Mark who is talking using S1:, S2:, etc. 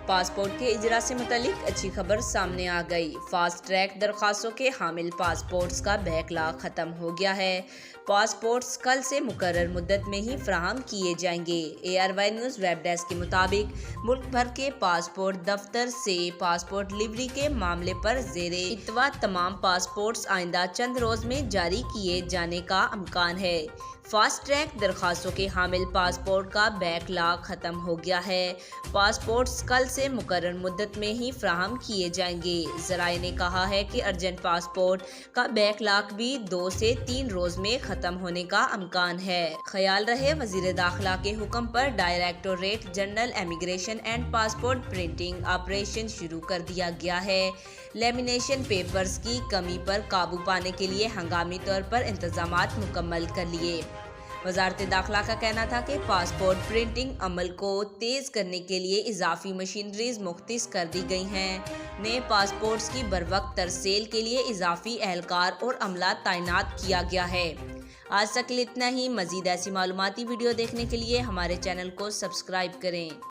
S1: Passport کے اجرا سے متعلق اچھی خبر سامنے آ گئی۔ فاسٹ ٹریک درخواستوں کے حامل پاسپورٹس کا بیک لاگ ختم ہو گیا ہے۔ پاسپورٹس کل سے مقرر مدت میں ہی فراہم کیے جائیں گے۔ ARY نیوز ویب ڈیسک کے مطابق ملک بھر کے پاسپورٹ دفتر سے پاسپورٹ ڈلیوری کے معاملے پر زیر التوا تمام پاسپورٹس آئندہ چند روز میں جاری کیے جانے کا امکان ہے۔ فاسٹ ٹریک درخواستوں کے حامل پاسپورٹ کا بیک لاگ ختم ہو گیا ہے۔ پاسپورٹس کل سے مقرر مدت میں ہی فراہم کیے جائیں گے۔ ذرائع نے کہا ہے کہ ارجنٹ پاسپورٹ کا بیک لاگ بھی 2 سے 3 روز میں ختم ہونے کا امکان ہے۔ خیال رہے وزیر داخلہ کے حکم پر directorate general immigration and passport printing operation شروع کر دیا گیا ہے۔ لیمینیشن پیپرز کی کمی پر قابو پانے کے لیے ہنگامی طور پر انتظامات مکمل کر لیے۔ وزارت داخلہ کا کہنا تھا کہ پاسپورٹ پرنٹنگ عمل کو تیز کرنے کے لیے اضافی مشینریز مختص کر دی گئی ہیں۔ نئے پاسپورٹس کی بروقت ترسیل کے لیے اضافی اہلکار اور عملہ تعینات کیا گیا ہے۔ آج تک اتنا ہی۔ مزید ایسی معلوماتی ویڈیو دیکھنے کے لیے ہمارے چینل کو سبسکرائب کریں۔